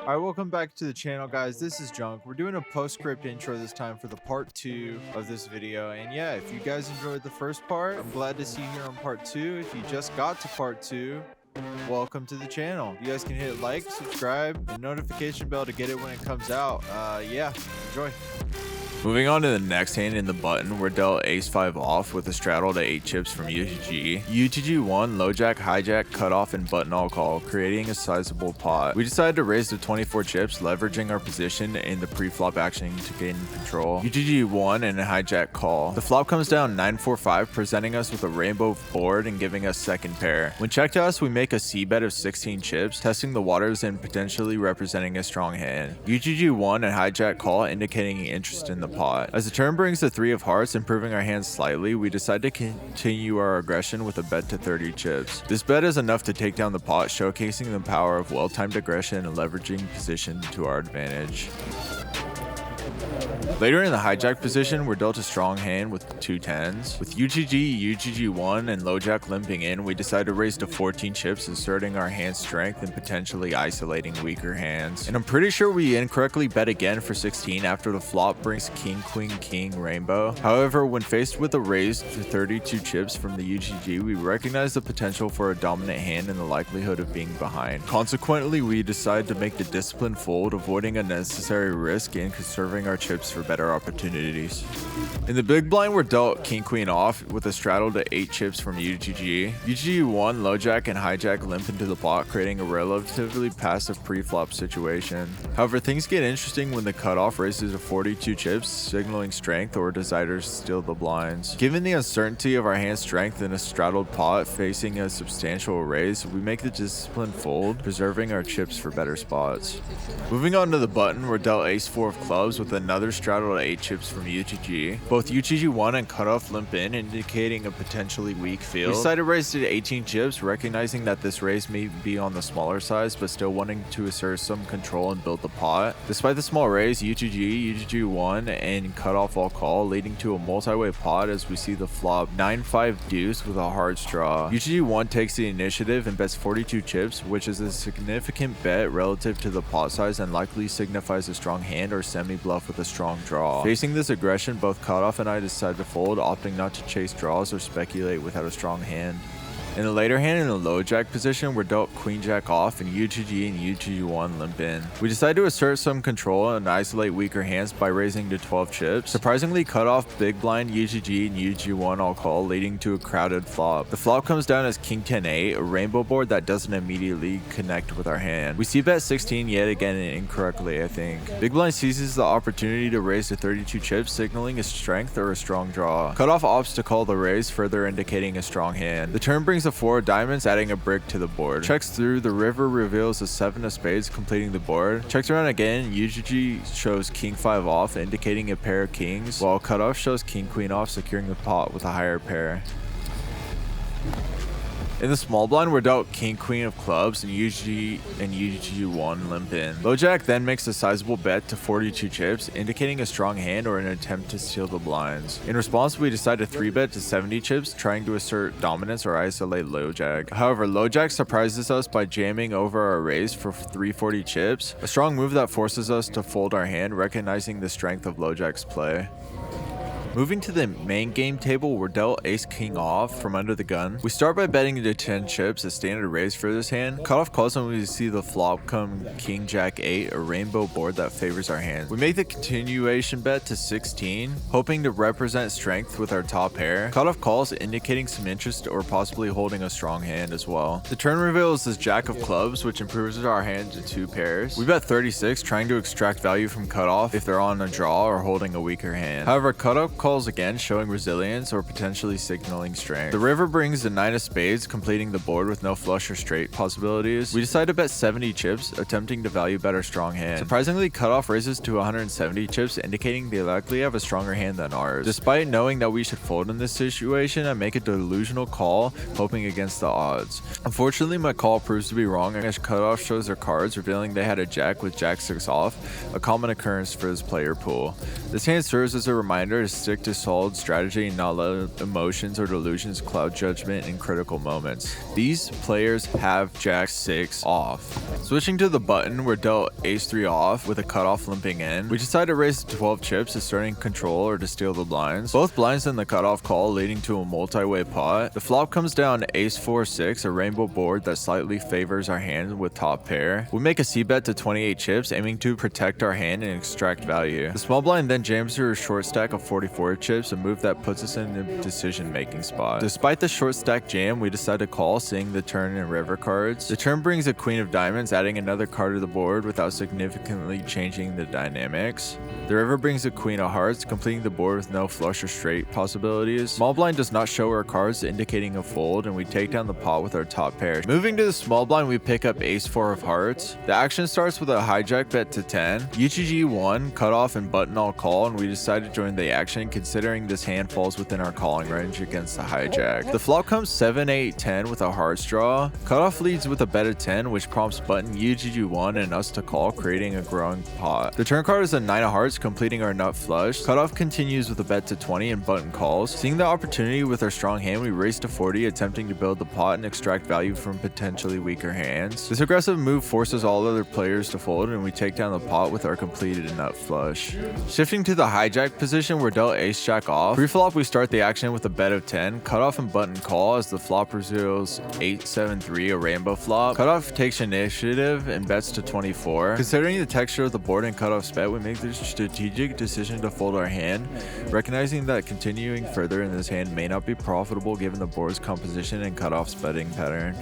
All right, welcome back to the channel, guys. This is Junk. We're doing a postscript intro this time for the part 2 of this video. And yeah, if you guys enjoyed the first part, I'm glad to see you here on part 2. If you just got to part 2, welcome to the channel. You guys can hit like, subscribe, and notification bell to get it when it comes out. Yeah, enjoy. Moving on to the next hand in the button, we're dealt ace-5 off with a straddle to 8 chips from UTG. UTG won, low jack, hijack, cutoff, and button all call, creating a sizable pot. We decided to raise to 24 chips, leveraging our position in the pre-flop action to gain control. UTG won and a hijack call. The flop comes down 9-4-5, presenting us with a rainbow board and giving us second pair. When checked to us, we make a c-bet of 16 chips, testing the waters and potentially representing a strong hand. UTG won and hijack call, indicating interest in the pot. As the turn brings the 3 of hearts, improving our hands slightly, we decide to continue our aggression with a bet to 30 chips. This bet is enough to take down the pot, showcasing the power of well-timed aggression and leveraging position to our advantage. Later in the hijack position, we're dealt a strong hand with 2 10s. With UGG 1, and low jack limping in, we decide to raise to 14 chips, asserting our hand strength and potentially isolating weaker hands. And I'm pretty sure we incorrectly bet again for 16 after the flop brings king, queen, king, rainbow. However, when faced with a raise to 32 chips from the UGG, we recognize the potential for a dominant hand and the likelihood of being behind. Consequently, we decide to make the disciplined fold, avoiding unnecessary risk and conserving our chips for better opportunities. In the big blind, we're dealt king queen off with a straddle to 8 chips from UGG. UGG won, low jack and hijack limp into the pot, creating a relatively passive pre-flop situation. However, things get interesting when the cutoff raises to 42 chips, signaling strength or a desire to steal the blinds. Given the uncertainty of our hand strength in a straddled pot facing a substantial raise, we make the disciplined fold, preserving our chips for better spots. Moving on to the button, we're dealt ace-4 of clubs with another straddle to 8 chips from UTG. Both UTG won and cutoff limp in, indicating a potentially weak field. We decided to raise to 18 chips, recognizing that this raise may be on the smaller size, but still wanting to assert some control and build the pot. Despite the small raise, UTG won and cutoff all call, leading to a multi-way pot as we see the flop 9-5 deuce with a hard straw. UTG won takes the initiative and bets 42 chips, which is a significant bet relative to the pot size and likely signifies a strong hand or semi-bluff with a strong draw. Facing this aggression, both cutoff and I decide to fold, opting not to chase draws or speculate without a strong hand. In the later hand in the low jack position, we're dealt queen jack off and UGG and UGG1 limp in. We decide to assert some control and isolate weaker hands by raising to 12 chips. Surprisingly, cut off big blind UGG and UGG1 all call, leading to a crowded flop. The flop comes down as king 10-8, a rainbow board that doesn't immediately connect with our hand. We see bet 16 yet again incorrectly, I think. Big blind seizes the opportunity to raise to 32 chips, signaling a strength or a strong draw. Cutoff opts to call the raise, further indicating a strong hand. The turn brings a 4 of diamonds, adding a brick to the board. Checks through, the river reveals a 7 of spades, completing the board. Checks around again, UGG shows king 5 off, indicating a pair of kings, while cutoff shows king queen off, securing the pot with a higher pair. In the small blind, we're dealt king queen of clubs and UGG1 limp in. Low jack then makes a sizable bet to 42 chips, indicating a strong hand or an attempt to steal the blinds. In response, we decide to 3-bet to 70 chips, trying to assert dominance or isolate low jack. However, low jack surprises us by jamming over our raise for 340 chips, a strong move that forces us to fold our hand, recognizing the strength of low jack's play. Moving to the main game table, we're dealt ace king off from under the gun. We start by betting to 10 chips, a standard raise for this hand. Cutoff calls when we see the flop come king jack 8, a rainbow board that favors our hand. We make the continuation bet to 16, hoping to represent strength with our top pair. Cutoff calls, indicating some interest or possibly holding a strong hand as well. The turn reveals this jack of clubs, which improves our hand to 2 pairs. We bet 36, trying to extract value from cutoff if they're on a draw or holding a weaker hand. However, cutoff calls again, showing resilience or potentially signaling strength. The river brings the 9 of spades, completing the board with no flush or straight possibilities. We decide to bet 70 chips, attempting to value bet our strong hand. Surprisingly, cutoff raises to 170 chips, indicating they likely have a stronger hand than ours. Despite knowing that we should fold in this situation, I make a delusional call, hoping against the odds. Unfortunately, my call proves to be wrong as cutoff shows their cards, revealing they had a jack with jack 6 off, a common occurrence for this player pool. This hand serves as a reminder to stick to solid strategy and not let emotions or delusions cloud judgment in critical moments. These players have Jack 6 off. Switching to the button, we're dealt Ace 3 off with a cutoff limping in. We decide to raise to 12 chips to starting control or to steal the blinds. Both blinds in the cutoff call, leading to a multi-way pot. The flop comes down Ace 4-6, a rainbow board that slightly favors our hand with top pair. We make a c-bet to 28 chips, aiming to protect our hand and extract value. The small blind then jams through a short stack of 44 chips, a move that puts us in a decision-making spot. Despite the short stack jam, we decide to call, seeing the turn and river cards. The turn brings a queen of diamonds, adding another card to the board without significantly changing the dynamics. The river brings a queen of hearts, completing the board with no flush or straight possibilities. Small blind does not show our cards, indicating a fold, and we take down the pot with our top pair. Moving to the small blind, we pick up Ace 4 of hearts. The action starts with a hijack bet to 10. UGG 1, cutoff and button all call, and we decide to join the action considering this hand falls within our calling range against the hijack. The flop comes 7, 8, 10 with a hearts draw. Cutoff leads with a bet of 10, which prompts button UGG 1 and us to call, creating a growing pot. The turn card is a 9 of hearts, completing our nut flush. Cutoff continues with a bet to 20 and button calls. Seeing the opportunity with our strong hand, we race to 40, attempting to build the pot and extract value from potentially weaker hands. This aggressive move forces all other players to fold, and we take down the pot with our completed nut flush. Shifting to the hijack position, we're dealt Ace Jack off. Pre-flop, we start the action with a bet of 10. Cutoff and button call as the flop reveals 8-7-3, a rainbow flop. Cutoff takes initiative and bets to 24. Considering the texture of the board and cutoff's bet, we make the strategic decision to fold our hand, recognizing that continuing further in this hand may not be profitable given the board's composition and cutoff's betting pattern.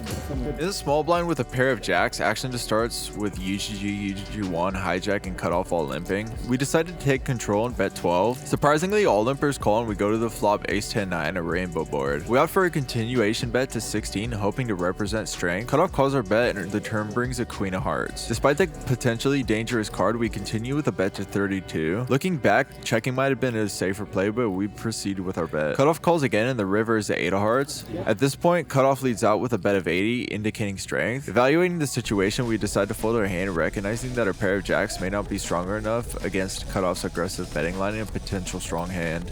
In the small blind with a pair of jacks, action starts with UGG 1, hijack, and cutoff all limping. We decide to take control and bet 12. Surprisingly, all limpers call and we go to the flop Ace 10-9, a rainbow board. We opt for a continuation bet to 16, hoping to represent strength. Cutoff calls our bet and the turn brings a queen of hearts. Despite the potentially dangerous card, we continue with a bet to 32. Looking back, checking might have been a safer play, but we proceed with our bet. Cutoff calls again and the river is the 8 of hearts. At this point, cutoff leads out with a bet of 80, indicating strength. Evaluating the situation, we decide to fold our hand, recognizing that our pair of jacks may not be stronger enough against cutoff's aggressive betting line and a potential strong hand.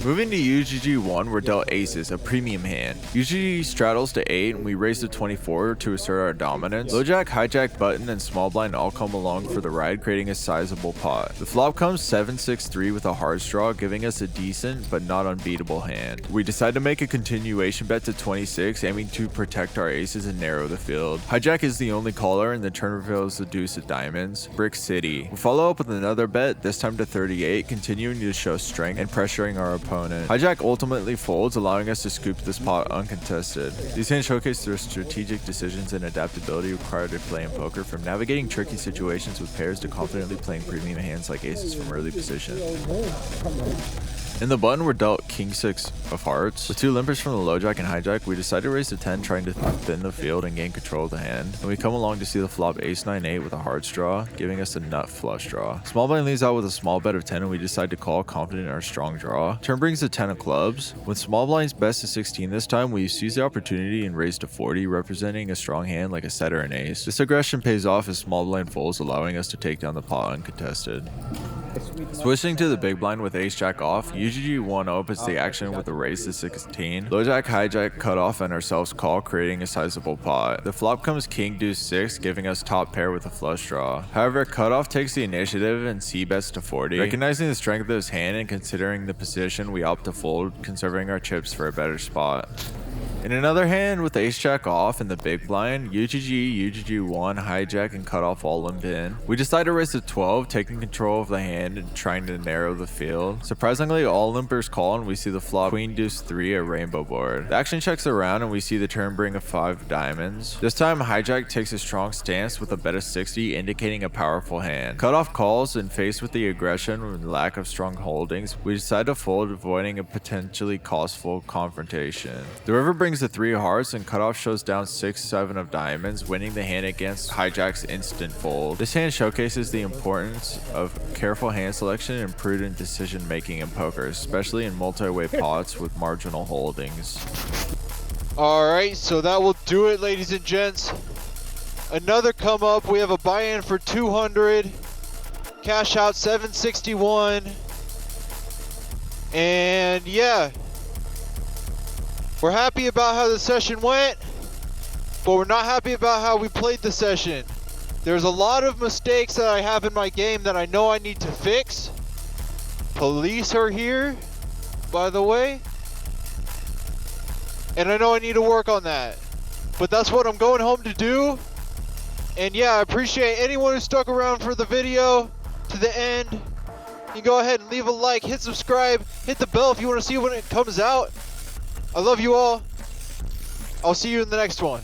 Moving to UGG 1, we're dealt aces, a premium hand. UGG straddles to 8 and we raise to 24 to assert our dominance. Low jack, hijack, button, and small blind all come along for the ride, creating a sizable pot. The flop comes 7-6-3 with a hearts draw, giving us a decent but not unbeatable hand. We decide to make a continuation bet to 26, aiming to protect our aces and narrow the field. Hijack is the only caller and the turn reveals the deuce of diamonds. Brick City. We follow up with another bet, this time to 38, continuing to show strength and pressuring our opponent. Hijack ultimately folds, allowing us to scoop this pot uncontested. These hands showcase their strategic decisions and adaptability required to play in poker, from navigating tricky situations with pairs to confidently playing premium hands like aces from early position. In the button, we're dealt King 6 of hearts. With 2 limpers from the low jack and hijack, we decide to raise to 10, trying to thin the field and gain control of the hand. And we come along to see the flop Ace 9-8 with a hearts draw, giving us a nut flush draw. Small blind leads out with a small bet of 10, and we decide to call, confident in our strong draw. Turn brings the 10 of clubs. With small blind's best to 16 this time, we seize the opportunity and raise to 40, representing a strong hand like a set or an ace. This aggression pays off as small blind folds, allowing us to take down the pot uncontested. Switching to the big blind with Ace Jack off, UGG 1 opens the action with a raise to 16. Low Jack, hijack, cutoff, and ourselves call, creating a sizable pot. The flop comes King Deuce 6, giving us top pair with a flush draw. However, cutoff takes the initiative and c-bets to 40. Recognizing the strength of his hand and considering the position, we opt to fold, conserving our chips for a better spot. In another hand with Ace Jack off in the big blind, UGG 1, hijack, and cutoff all limp in. We decide to raise to 12, taking control of the hand and trying to narrow the field. Surprisingly, all limpers call and we see the flop Queen Deuce 3, a rainbow board. The action checks around and we see the turn bring a 5 diamonds. This time, hijack takes a strong stance with a bet of 60, indicating a powerful hand. Cutoff calls, and faced with the aggression and lack of strong holdings, we decide to fold, avoiding a potentially costful confrontation. The river brings the 3 of hearts and cutoff shows down 6-7 of diamonds, winning the hand against hijack's instant fold. This hand showcases the importance of careful hand selection and prudent decision making in poker, especially in multi-way pots with marginal holdings. Alright, so that will do it, ladies and gents. Another come up. We have a buy-in for 200, cash out 761. And yeah, we're happy about how the session went, but we're not happy about how we played the session. There's a lot of mistakes that I have in my game that I know I need to fix. Police are here, by the way. And I know I need to work on that. But that's what I'm going home to do. And yeah, I appreciate anyone who stuck around for the video to the end. You can go ahead and leave a like, hit subscribe, hit the bell if you want to see when it comes out. I love you all. I'll see you in the next one.